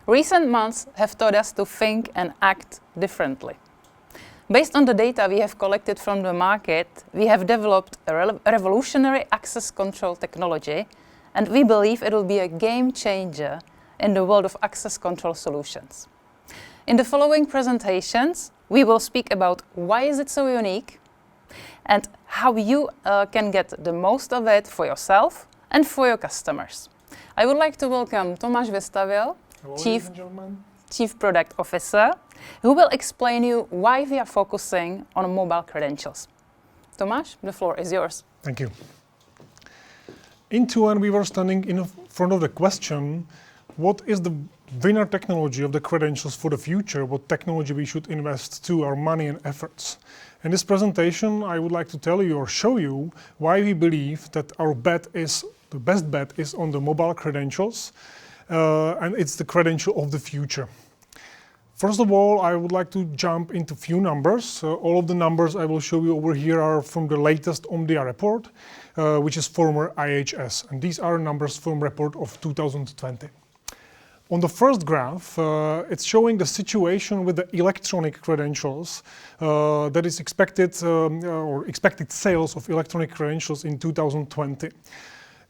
Recent months have taught us to think and act differently. Based on the data we have collected from the market, we have developed a revolutionary access control technology, and we believe it will be a game changer in the world of access control solutions. In the following presentations, we will speak about why is it so unique and how you can get the most of it for yourself and for your customers. I would like to welcome Tomáš Vestavil, Chief Product Officer, who will explain you why we are focusing on mobile credentials. Tomáš, the floor is yours. Thank you. In Q1, we were standing in front of the question, what is the winner technology of the credentials for the future? What technology we should invest to our money and efforts? In this presentation, I would like to tell you or show you why we believe that our the best bet is on the mobile credentials, and it's the credential of the future. First of all, I would like to jump into few numbers. All of the numbers I will show you over here are from the latest Omdia report, which is former IHS, and these are numbers from report of 2020. On the first graph, it's showing the situation with the electronic credentials that is expected or expected sales of electronic credentials in 2020.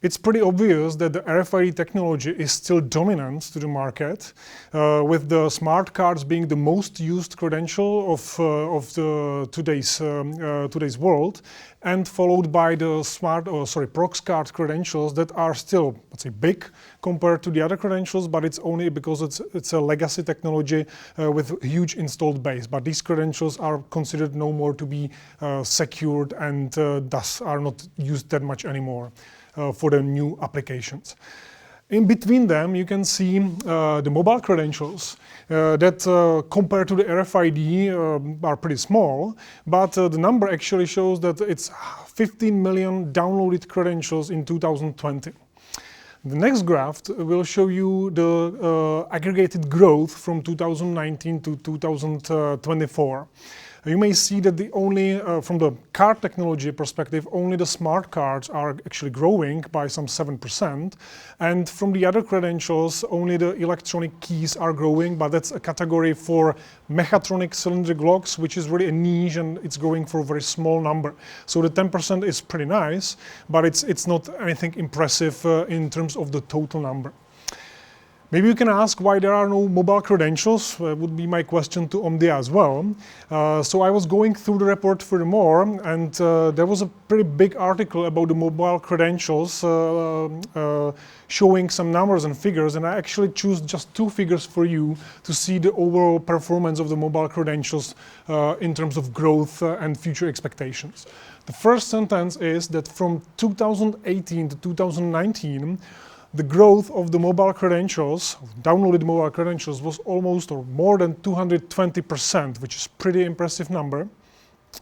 It's pretty obvious that the RFID technology is still dominant to the market, with the smart cards being the most used credential of today's world, and followed by the prox card credentials that are still, let's say, big compared to the other credentials, but it's only because it's a legacy technology with a huge installed base. But these credentials are considered no more to be secured and thus are not used that much anymore for the new applications. In between them, you can see the mobile credentials that compared to the RFID are pretty small, but the number actually shows that it's 15 million downloaded credentials in 2020. The next graph will show you the aggregated growth from 2019 to 2024. You may see that from the card technology perspective, only the smart cards are actually growing by some 7%. And from the other credentials, only the electronic keys are growing, but that's a category for mechatronic cylindrical locks, which is really a niche and it's growing for a very small number. So the 10% is pretty nice, but it's not anything impressive in terms of the total number. Maybe you can ask why there are no mobile credentials, would be my question to Omdia as well. So I was going through the report furthermore, and there was a pretty big article about the mobile credentials showing some numbers and figures, and I actually choose just two figures for you to see the overall performance of the mobile credentials in terms of growth and future expectations. The first sentence is that from 2018 to 2019, the growth of the mobile credentials, downloaded mobile credentials, was almost or more than 220%, which is a pretty impressive number.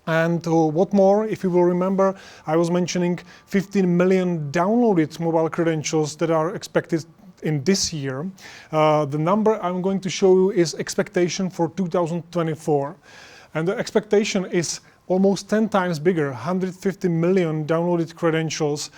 And what more, if you will remember, I was mentioning 15 million downloaded mobile credentials that are expected in this year. The number I'm going to show you is expectation for 2024. And the expectation is almost 10 times bigger, 150 million downloaded credentials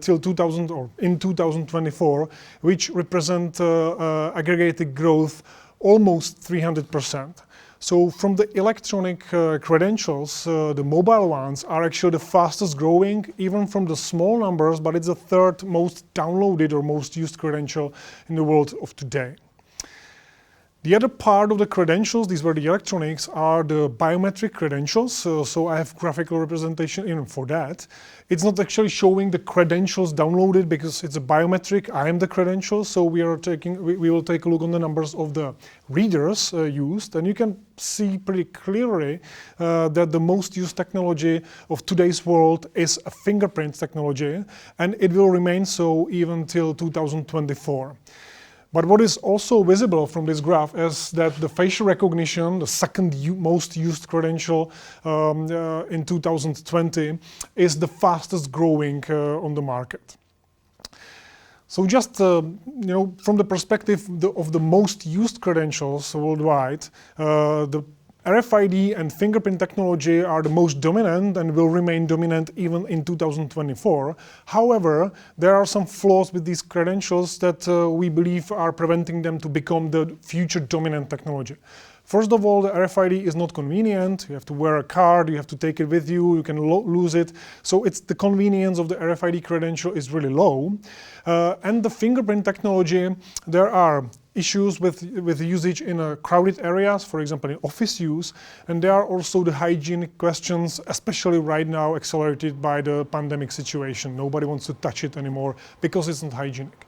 till 2000 or in 2024, which represent aggregated growth almost 300%. So from the electronic credentials, the mobile ones are actually the fastest growing, even from the small numbers, but it's the third most downloaded or most used credential in the world of today. The other part of the credentials, these were the electronics, are the biometric credentials. So I have graphical representation even for that. It's not actually showing the credentials downloaded because it's a biometric. I am the credential, so we will take a look on the numbers of the readers used, and you can see pretty clearly that the most used technology of today's world is a fingerprint technology, and it will remain so even till 2024. But what is also visible from this graph is that the facial recognition, the second most used credential in 2020, is the fastest growing on the market. So just from the perspective of the most used credentials worldwide, the RFID and fingerprint technology are the most dominant and will remain dominant even in 2024. However, there are some flaws with these credentials that we believe are preventing them to become the future dominant technology. First of all, the RFID is not convenient. You have to wear a card, you have to take it with you, you can lose it. So it's the convenience of the RFID credential is really low. And the fingerprint technology, there are issues with usage in crowded areas, for example in office use, and there are also the hygienic questions, especially right now accelerated by the pandemic situation. Nobody wants to touch it anymore because it's not hygienic.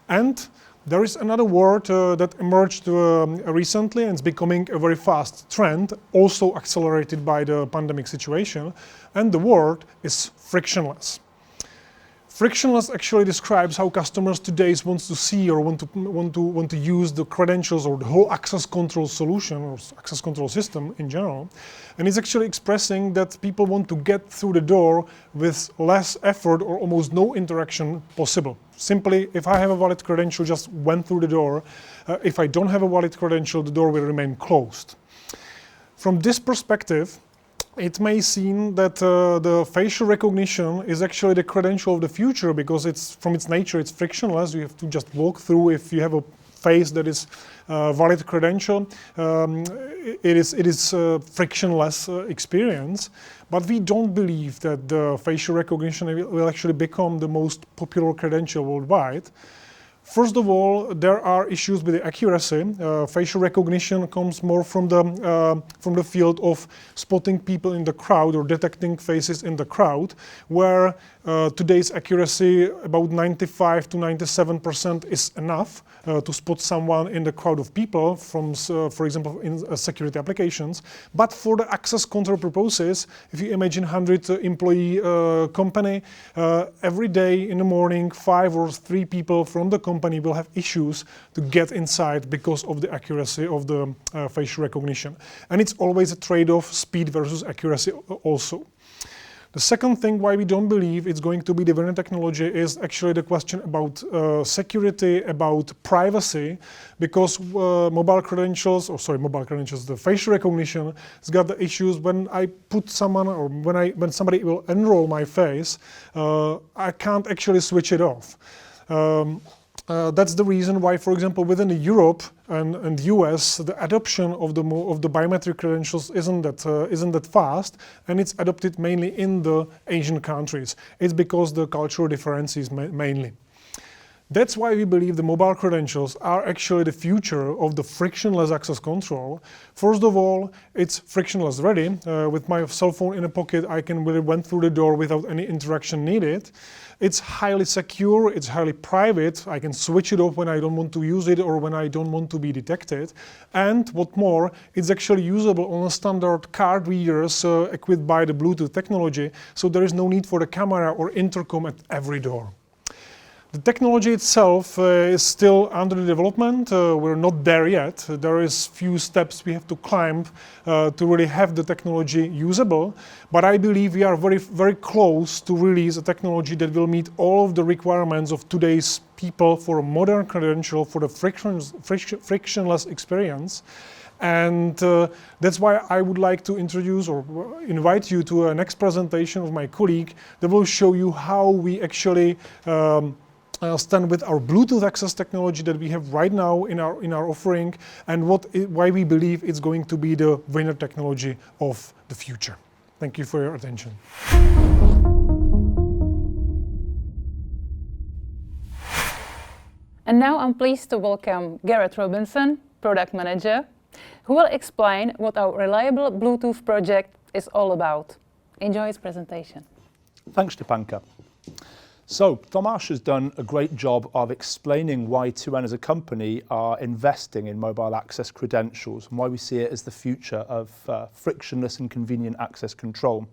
And there is another word that emerged recently and it's becoming a very fast trend, also accelerated by the pandemic situation, and the word is frictionless. Frictionless actually describes how customers today want to see or want to use the credentials or the whole access control solution or access control system in general. And it's actually expressing that people want to get through the door with less effort or almost no interaction possible. Simply, if I have a valid credential, just went through the door. If I don't have a valid credential, the door will remain closed. From this perspective, it may seem that the facial recognition is actually the credential of the future because it's from its nature, it's frictionless. You have to just walk through. If you have a face that is valid credential, it is a frictionless experience. But we don't believe that the facial recognition will actually become the most popular credential worldwide. First of all, there are issues with the accuracy. Facial recognition comes more from the field of spotting people in the crowd or detecting faces in the crowd, where today's accuracy, about 95 to 97% is enough to spot someone in the crowd of people from, for example, in security applications. But for the access control purposes, if you imagine 100 employee company, every day in the morning, 5 or 3 people from the company will have issues to get inside because of the accuracy of the facial recognition. And it's always a trade-off, speed versus accuracy also. The second thing why we don't believe it's going to be the winning technology is actually the question about security, about privacy, because the facial recognition has got the issues when I put someone or when somebody will enroll my face, I can't actually switch it off. That's the reason why, for example, within Europe and US, the adoption of the biometric credentials isn't that fast, and it's adopted mainly in the Asian countries. It's because the cultural differences mainly. That's why we believe the mobile credentials are actually the future of the frictionless access control. First of all, it's frictionless ready. With my cell phone in a pocket, I can really went through the door without any interaction needed. It's highly secure, it's highly private. I can switch it off when I don't want to use it or when I don't want to be detected. And what more, it's actually usable on a standard card readers equipped by the Bluetooth technology, so there is no need for the camera or intercom at every door. The technology itself is still under development. We're not there yet. There is few steps we have to climb to really have the technology usable. But I believe we are very, very close to release a technology that will meet all of the requirements of today's people for a modern credential, for the frictionless experience. And that's why I would like to introduce or invite you to a next presentation of my colleague that will show you how we actually stand with our Bluetooth access technology that we have right now in our offering, and why we believe it's going to be the winner technology of the future. Thank you for your attention. And now I'm pleased to welcome Gareth Robinson, Product Manager, who will explain what our Reliable Bluetooth project is all about. Enjoy his presentation. Thanks, Stepanka. So, Tomáš has done a great job of explaining why 2N as a company are investing in mobile access credentials and why we see it as the future of frictionless and convenient access control.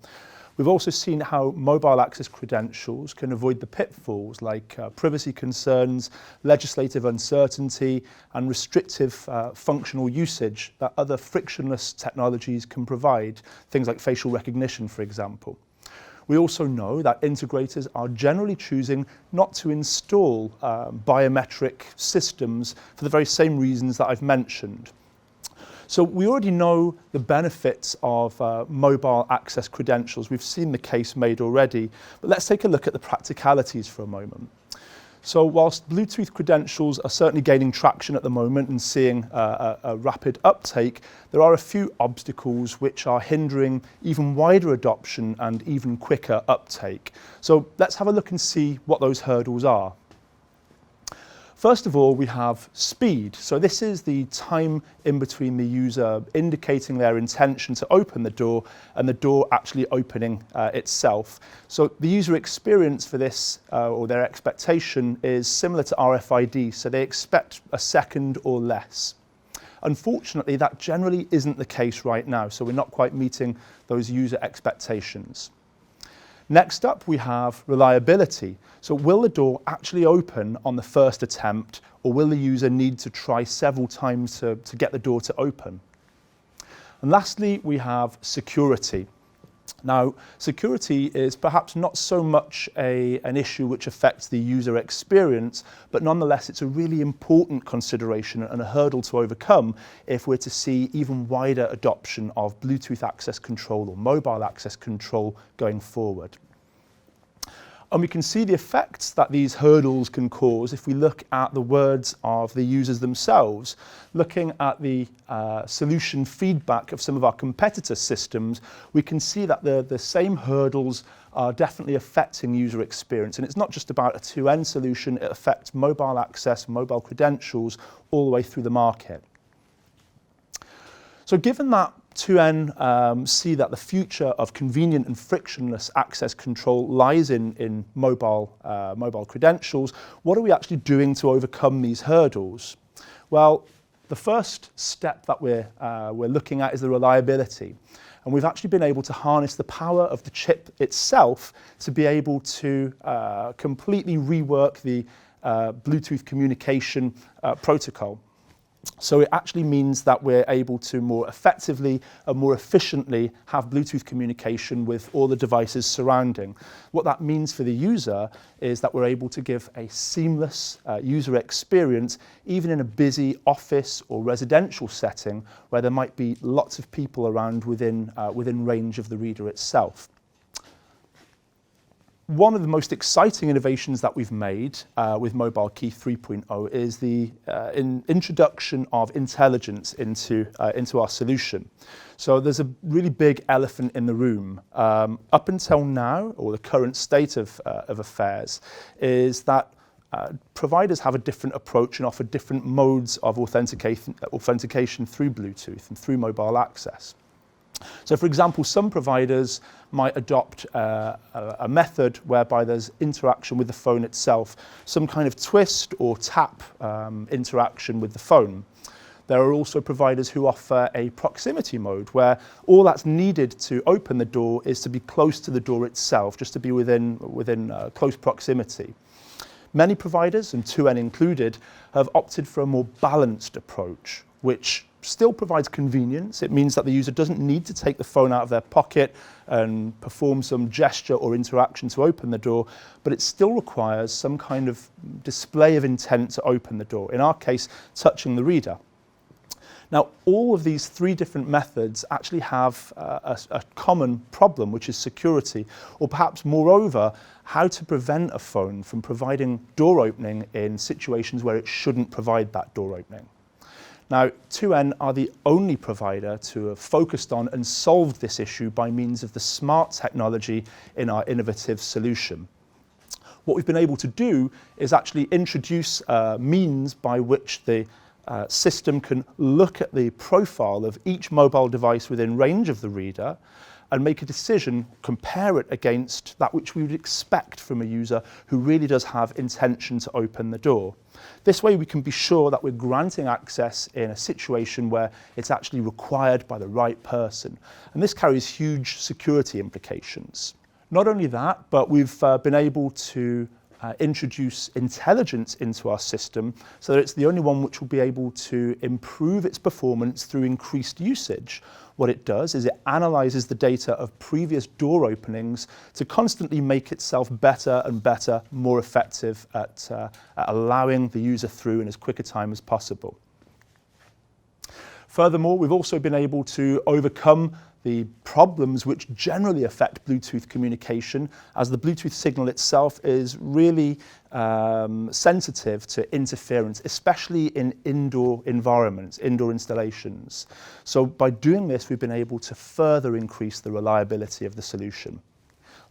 We've also seen how mobile access credentials can avoid the pitfalls like privacy concerns, legislative uncertainty, and restrictive functional usage that other frictionless technologies can provide, things like facial recognition, for example. We also know that integrators are generally choosing not to install biometric systems for the very same reasons that I've mentioned. So we already know the benefits of mobile access credentials. We've seen the case made already, but let's take a look at the practicalities for a moment. So whilst Bluetooth credentials are certainly gaining traction at the moment and seeing a rapid uptake, there are a few obstacles which are hindering even wider adoption and even quicker uptake. So let's have a look and see what those hurdles are. First of all, we have speed. So this is the time in between the user indicating their intention to open the door and the door actually opening itself. So the user experience for this, or their expectation, is similar to RFID. So they expect a second or less. Unfortunately, that generally isn't the case right now. So we're not quite meeting those user expectations. Next up, we have reliability. So will the door actually open on the first attempt, or will the user need to try several times to get the door to open? And lastly, we have security. Now, security is perhaps not so much an issue which affects the user experience, but nonetheless, it's a really important consideration and a hurdle to overcome if we're to see even wider adoption of Bluetooth access control or mobile access control going forward. And we can see the effects that these hurdles can cause if we look at the words of the users themselves. Looking at the solution feedback of some of our competitor systems, we can see that the same hurdles are definitely affecting user experience. And it's not just about a 2N solution, it affects mobile access, mobile credentials, all the way through the market. So given that 2N see that the future of convenient and frictionless access control lies in mobile credentials, what are we actually doing to overcome these hurdles? Well, the first step that we're looking at is the reliability. And we've actually been able to harness the power of the chip itself to be able to completely rework the Bluetooth communication protocol. So it actually means that we're able to more effectively and more efficiently have Bluetooth communication with all the devices surrounding. What that means for the user is that we're able to give a seamless user experience even in a busy office or residential setting where there might be lots of people around within range of the reader itself. One of the most exciting innovations that we've made with Mobile Key 3.0 is the introduction of intelligence into our solution. So there's a really big elephant in the room. Up until now, or the current state of affairs, is that providers have a different approach and offer different modes of authentication through Bluetooth and through mobile access. So for example, some providers might adopt a method whereby there's interaction with the phone itself, some kind of twist or tap interaction with the phone. There are also providers who offer a proximity mode where all that's needed to open the door is to be close to the door itself, just to be within close proximity. Many providers, and 2N included, have opted for a more balanced approach, which still provides convenience. It means that the user doesn't need to take the phone out of their pocket and perform some gesture or interaction to open the door, but it still requires some kind of display of intent to open the door, in our case, touching the reader. Now, all of these three different methods actually have a common problem, which is security, or perhaps moreover, how to prevent a phone from providing door opening in situations where it shouldn't provide that door opening. Now, 2N are the only provider to have focused on and solved this issue by means of the smart technology in our innovative solution. What we've been able to do is actually introduce means by which the system can look at the profile of each mobile device within range of the reader and make a decision, compare it against that which we would expect from a user who really does have intention to open the door. This way we can be sure that we're granting access in a situation where it's actually required by the right person. And this carries huge security implications. Not only that, but we've been able to introduce intelligence into our system so that it's the only one which will be able to improve its performance through increased usage. What it does is it analyzes the data of previous door openings to constantly make itself better and better, more effective at allowing the user through in as quick a time as possible. Furthermore, we've also been able to overcome the problems which generally affect Bluetooth communication, as the Bluetooth signal itself is really sensitive to interference, especially in indoor environments, indoor installations. So by doing this, we've been able to further increase the reliability of the solution.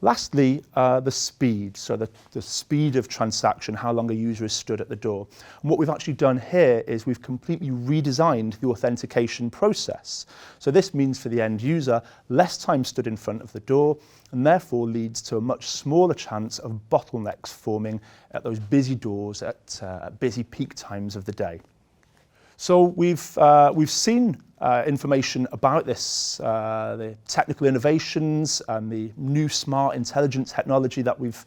Lastly, the speed, so the speed of transaction, how long a user is stood at the door. And what we've actually done here is we've completely redesigned the authentication process. So this means for the end user, less time stood in front of the door, and therefore leads to a much smaller chance of bottlenecks forming at those busy doors at busy peak times of the day. So we've seen information about this, the technical innovations and the new smart intelligent technology that we've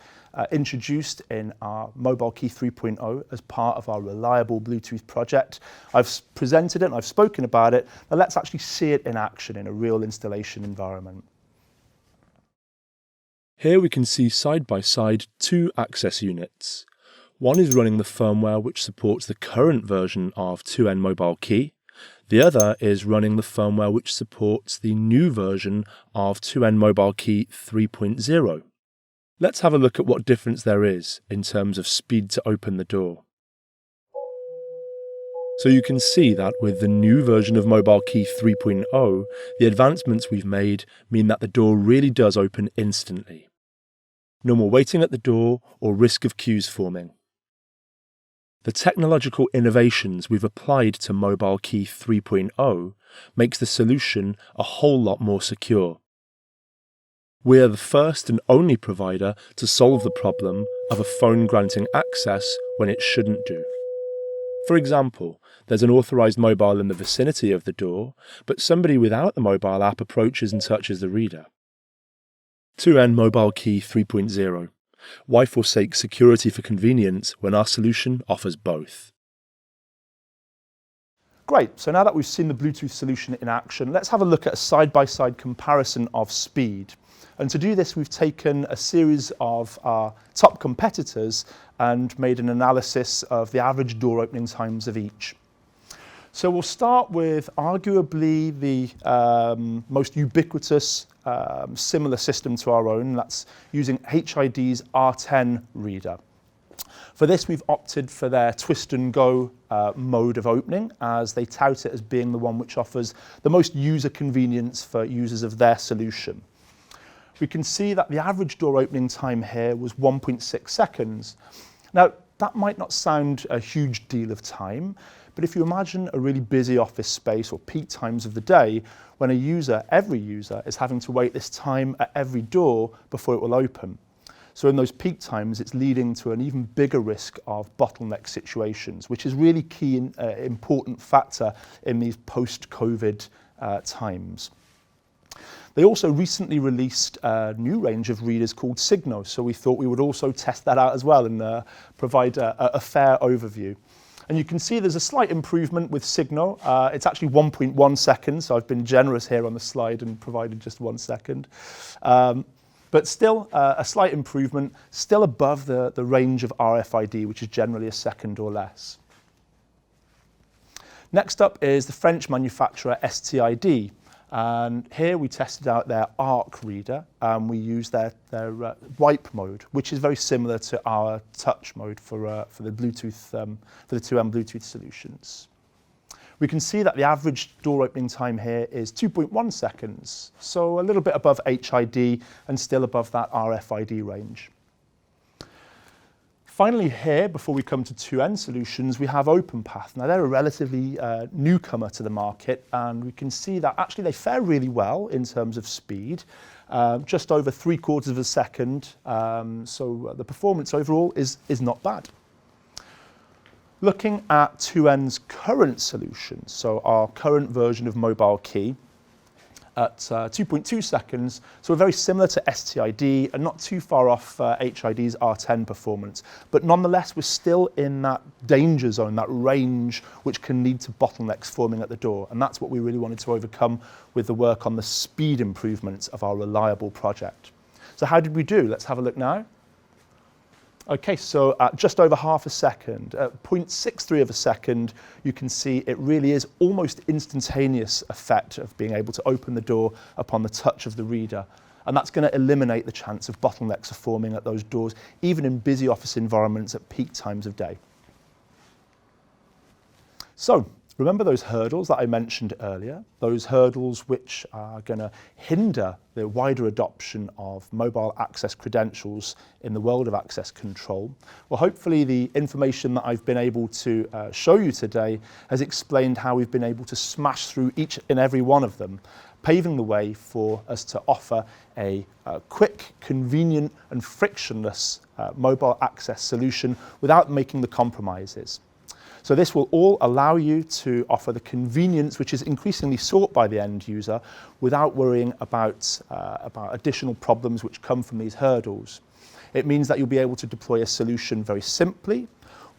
introduced in our Mobile Key 3.0 as part of our Reliable Bluetooth project. I've presented it and I've spoken about it. Now let's actually see it in action in a real installation environment. Here we can see side by side two access units. One is running the firmware which supports the current version of 2N Mobile Key. The other is running the firmware which supports the new version of 2N Mobile Key 3.0. Let's have a look at what difference there is in terms of speed to open the door. So you can see that with the new version of Mobile Key 3.0, the advancements we've made mean that the door really does open instantly. No more waiting at the door or risk of queues forming. The technological innovations we've applied to Mobile Key 3.0 makes the solution a whole lot more secure. We are the first and only provider to solve the problem of a phone granting access when it shouldn't do. For example, there's an authorized mobile in the vicinity of the door, but somebody without the mobile app approaches and touches the reader. 2N Mobile Key 3.0. Why forsake security for convenience when our solution offers both? Great, so now that we've seen the Bluetooth solution in action, let's have a look at a side-by-side comparison of speed. And to do this, we've taken a series of our top competitors and made an analysis of the average door opening times of each. So we'll start with arguably the most ubiquitous similar system to our own. That's using HID's R10 reader. For this, we've opted for their twist and go mode of opening, as they tout it as being the one which offers the most user convenience for users of their solution. We can see that the average door opening time here was 1.6 seconds. Now, that might not sound a huge deal of time, but if you imagine a really busy office space or peak times of the day, when every user is having to wait this time at every door before it will open. So in those peak times, it's leading to an even bigger risk of bottleneck situations, which is really key and important factor in these post-COVID times. They also recently released a new range of readers called Signo, so we thought we would also test that out as well and provide a fair overview. And you can see there's a slight improvement with Signo. It's actually 1.1 seconds, so I've been generous here on the slide and provided just 1 second. But still a slight improvement, still above the range of RFID, which is generally a second or less. Next up is the French manufacturer STID. And here we tested out their ARC reader, and we used their wipe mode, which is very similar to our touch mode for the Bluetooth, for the 2M Bluetooth solutions. We can see that the average door opening time here is 2.1 seconds, so a little bit above HID and still above that RFID range. Finally here, before we come to 2N solutions, we have OpenPath. Now they're a relatively newcomer to the market, and we can see that actually they fare really well in terms of speed, just over 3/4 of a second, so the performance overall is not bad. Looking at 2N's current solution, so our current version of Mobile Key, at 2.2 seconds, so we're very similar to STID and not too far off HID's R10 performance, but nonetheless we're still in that danger zone, that range which can lead to bottlenecks forming at the door, and that's what we really wanted to overcome with the work on the speed improvements of our Reliable project. So how did we do? Let's have a look now. Okay, so at just over half a second, at 0.63 of a second, you can see it really is almost instantaneous effect of being able to open the door upon the touch of the reader. And that's going to eliminate the chance of bottlenecks are forming at those doors, even in busy office environments at peak times of day. So, remember those hurdles that I mentioned earlier? Those hurdles which are going to hinder the wider adoption of mobile access credentials in the world of access control. Well, hopefully the information that I've been able to show you today has explained how we've been able to smash through each and every one of them, paving the way for us to offer a quick, convenient and frictionless mobile access solution without making the compromises. So this will all allow you to offer the convenience which is increasingly sought by the end user without worrying about additional problems which come from these hurdles. It means that you'll be able to deploy a solution very simply,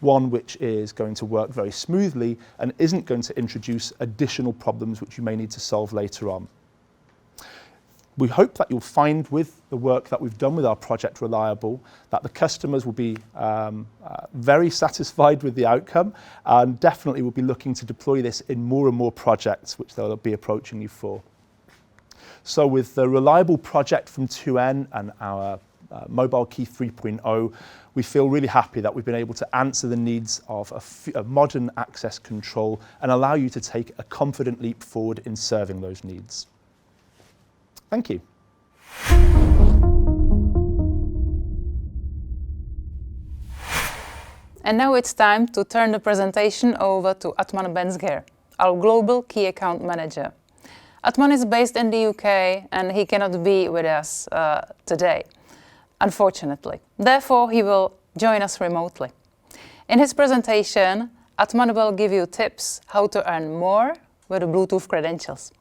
one which is going to work very smoothly and isn't going to introduce additional problems which you may need to solve later on. We hope that you'll find with the work that we've done with our Project Reliable that the customers will be very satisfied with the outcome and definitely will be looking to deploy this in more and more projects which they'll be approaching you for. So with the Reliable project from 2N and our Mobile Key 3.0, we feel really happy that we've been able to answer the needs of a modern access control and allow you to take a confident leap forward in serving those needs. Thank you. And now it's time to turn the presentation over to Atman Benzger, our Global Key Account Manager. Atman is based in the UK and he cannot be with us today, unfortunately. Therefore, he will join us remotely. In his presentation, Atman will give you tips how to earn more with the Bluetooth credentials.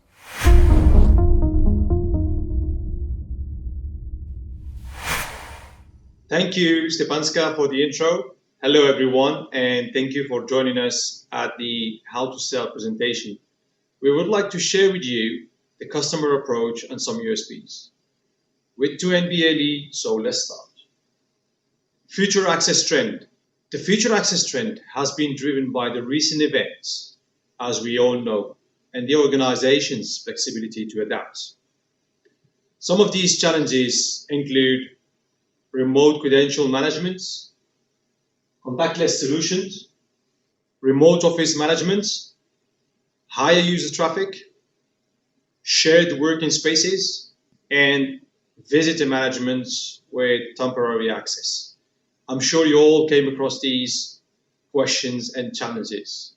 Thank you, Stepanska, for the intro. Hello, everyone, and thank you for joining us at the How to Sell presentation. We would like to share with you the customer approach and some USPs. With 2N BLE, so let's start. Future access trend. The future access trend has been driven by the recent events, as we all know, and the organization's flexibility to adapt. Some of these challenges include remote credential management, contactless solutions, remote office management, higher user traffic, shared working spaces, and visitor management with temporary access. I'm sure you all came across these questions and challenges.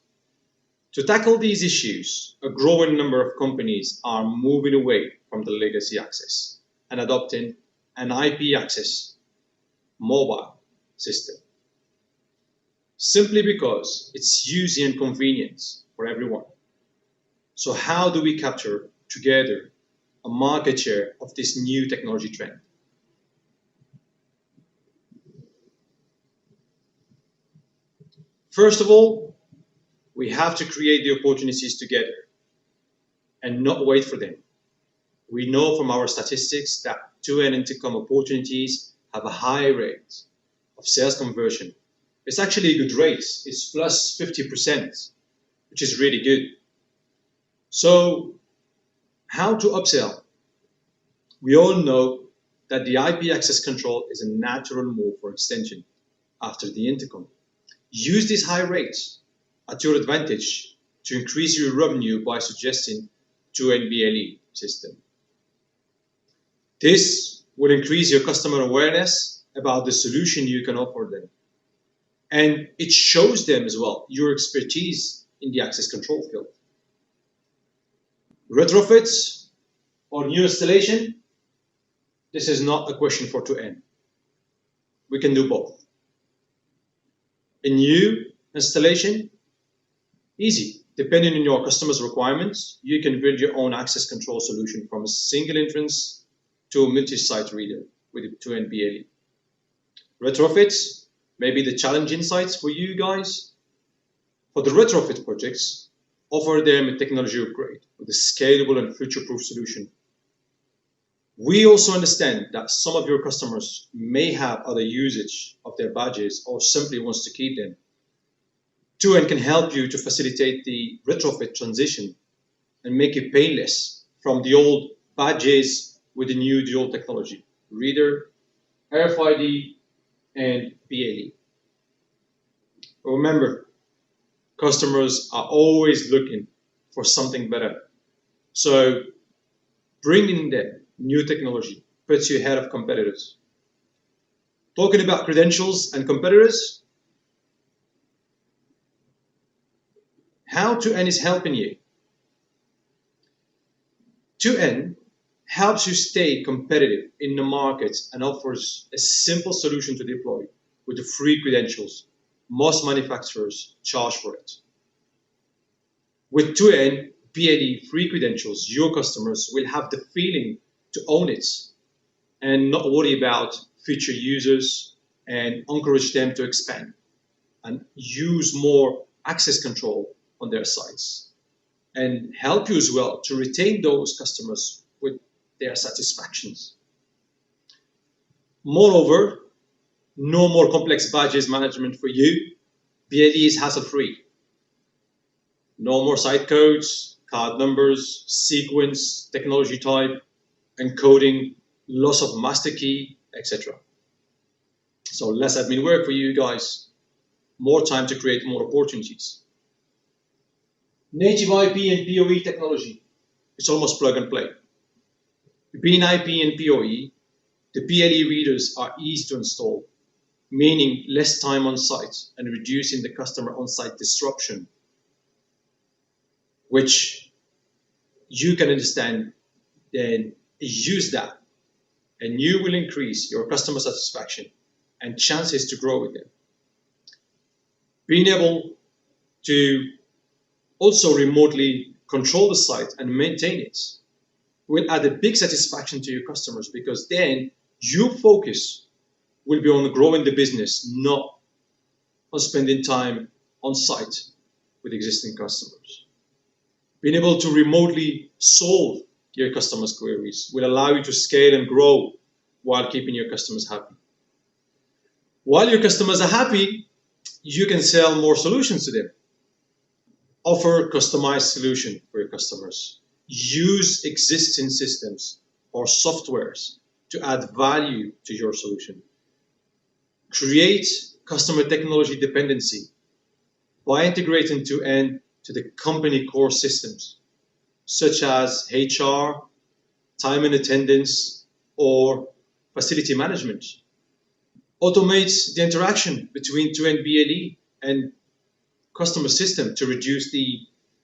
To tackle these issues, a growing number of companies are moving away from the legacy access and adopting an IP access mobile system, simply because it's easy and convenient for everyone. So how do we capture together a market share of this new technology trend? First of all, we have to create the opportunities together and not wait for them. We know from our statistics that 2N Intercom opportunities have a high rate of sales conversion. It's actually a good rate. It's plus 50%, which is really good. So how to upsell? We all know that the IP access control is a natural move for extension after the intercom. Use these high rates at your advantage to increase your revenue by suggesting 2N BLE system. This will increase your customer awareness about the solution you can offer them. And it shows them as well your expertise in the access control field. Retrofits or new installation? This is not a question for 2N. We can do both. A new installation? Easy. Depending on your customer's requirements, you can build your own access control solution from a single entrance to a multi-site reader with a 2N BLE. Retrofits may be the challenging sites for you guys. For the retrofit projects, offer them a technology upgrade with a scalable and future-proof solution. We also understand that some of your customers may have other usage of their badges or simply wants to keep them. 2N can help you to facilitate the retrofit transition and make it painless from the old badges with the new dual technology, reader, RFID, and BLE. Remember, customers are always looking for something better. So bringing the new technology puts you ahead of competitors. Talking about credentials and competitors, how 2N is helping you. 2N helps you stay competitive in the market and offers a simple solution to deploy with the free credentials. Most manufacturers charge for it. With 2N BLE free credentials, your customers will have the feeling to own it and not worry about future users, and encourage them to expand and use more access control on their sites, and help you as well to retain those customers with their satisfactions. Moreover, no more complex badges management for you. BLE is hassle-free. No more site codes, card numbers, sequence, technology type, encoding, loss of master key, etc. So less admin work for you guys, more time to create more opportunities. Native IP and PoE technology, it's almost plug and play. Being IP and PoE, the BLE readers are easy to install, meaning less time on site and reducing the customer on-site disruption, which you can understand, then use that, and you will increase your customer satisfaction and chances to grow with them. Being able to also remotely control the site and maintain it will add a big satisfaction to your customers, because then your focus will be on growing the business, not on spending time on site with existing customers. Being able to remotely solve your customers' queries will allow you to scale and grow while keeping your customers happy. While your customers are happy, you can sell more solutions to them. Offer customized solution for your customers. Use existing systems or softwares to add value to your solution. Create customer technology dependency by integrating 2N to the company core systems, such as HR, time and attendance, or facility management. Automate the interaction between 2N BLE and customer system to reduce the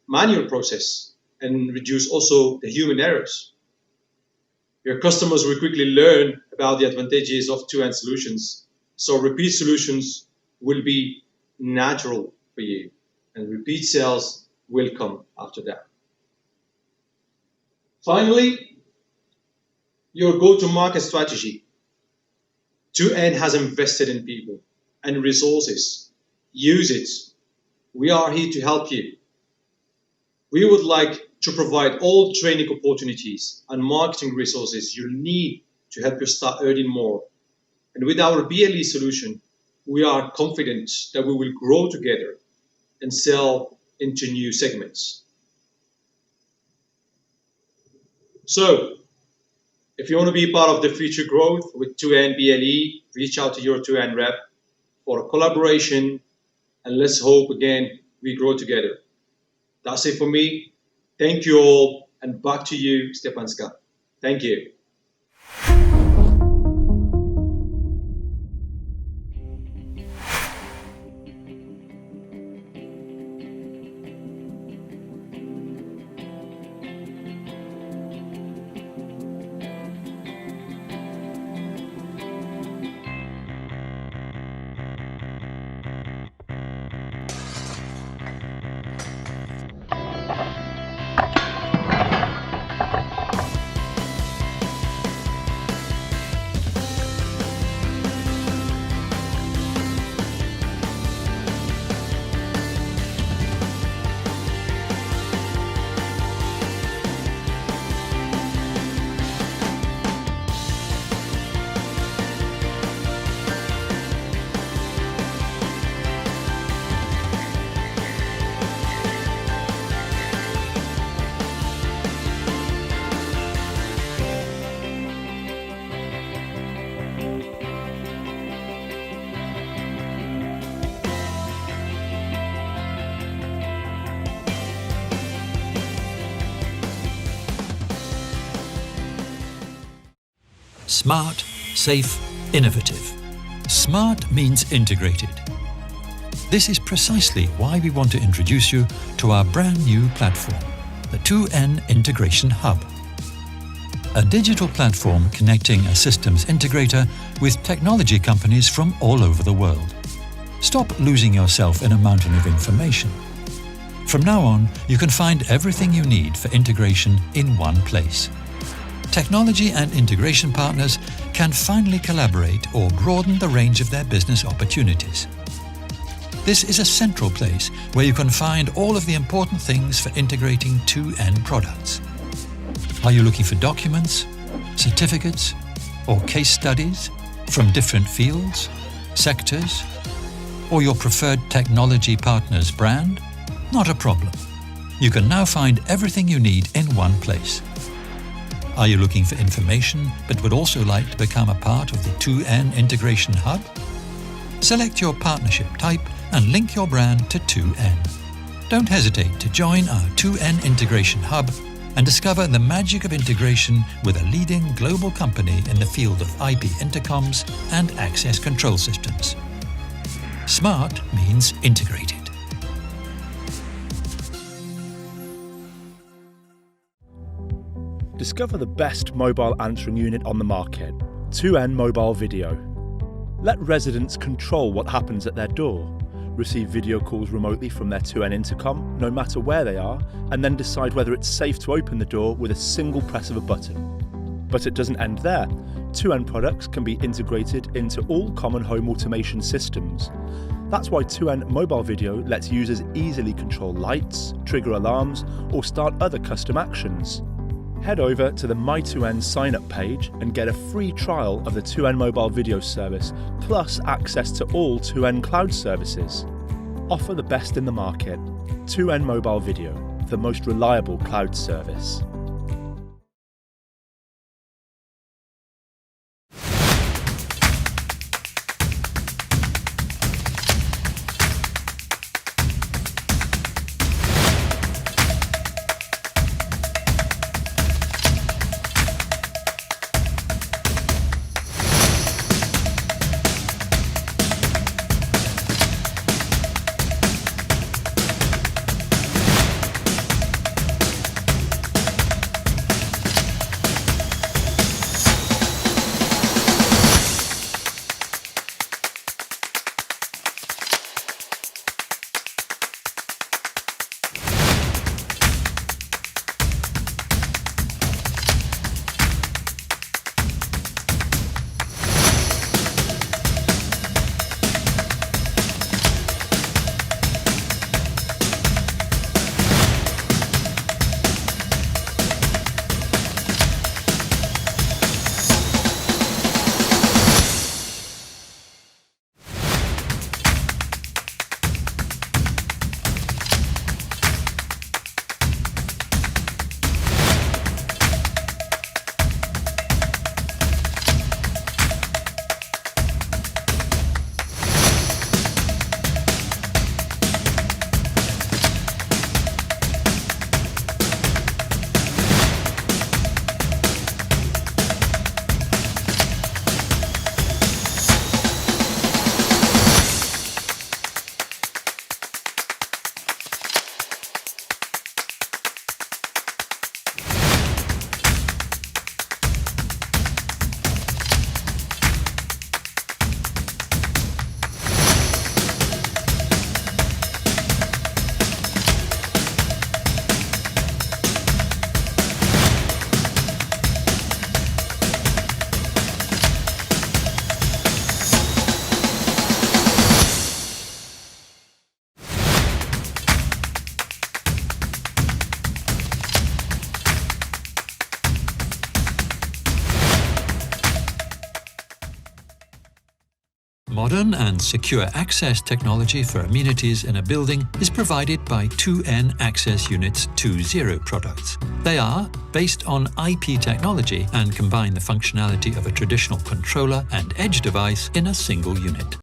manual process and reduce also the human errors. Your customers will quickly learn about the advantages of 2N solutions, so repeat solutions will be natural for you, and repeat sales will come after that. Finally, your go-to-market strategy. 2N has invested in people and resources. Use it. We are here to help you. We would like to provide all training opportunities and marketing resources you need to help you start earning more. And with our BLE solution, we are confident that we will grow together and sell into new segments. So, if you want to be part of the future growth with 2N BLE, reach out to your 2N rep for a collaboration, and let's hope again we grow together. That's it for me. Thank you all, and back to you, Stepanska. Thank you. Smart, safe, innovative. Smart means integrated. This is precisely why we want to introduce you to our brand new platform, the 2N Integration Hub. A digital platform connecting a systems integrator with technology companies from all over the world. Stop losing yourself in a mountain of information. From now on, you can find everything you need for integration in one place. Technology and integration partners can finally collaborate or broaden the range of their business opportunities. This is a central place where you can find all of the important things for integrating 2N products. Are you looking for documents, certificates, or case studies from different fields, sectors, or your preferred technology partner's brand? Not a problem. You can now find everything you need in one place. Are you looking for information but would also like to become a part of the 2N Integration Hub? Select your partnership type and link your brand to 2N. Don't hesitate to join our 2N Integration Hub and discover the magic of integration with a leading global company in the field of IP intercoms and access control systems. Smart means integrated. Discover the best mobile answering unit on the market, 2N Mobile Video. Let residents control what happens at their door, receive video calls remotely from their 2N intercom, no matter where they are, and then decide whether it's safe to open the door with a single press of a button. But it doesn't end there. 2N products can be integrated into all common home automation systems. That's why 2N Mobile Video lets users easily control lights, trigger alarms, or start other custom actions. Head over to the My2N sign-up page and get a free trial of the 2N Mobile Video service, plus access to all 2N cloud services. Offer the best in the market. 2N Mobile Video, the most reliable cloud service. Modern and secure access technology for amenities in a building is provided by 2N Access Unit's 2.0 products. They are based on IP technology and combine the functionality of a traditional controller and edge device in a single unit.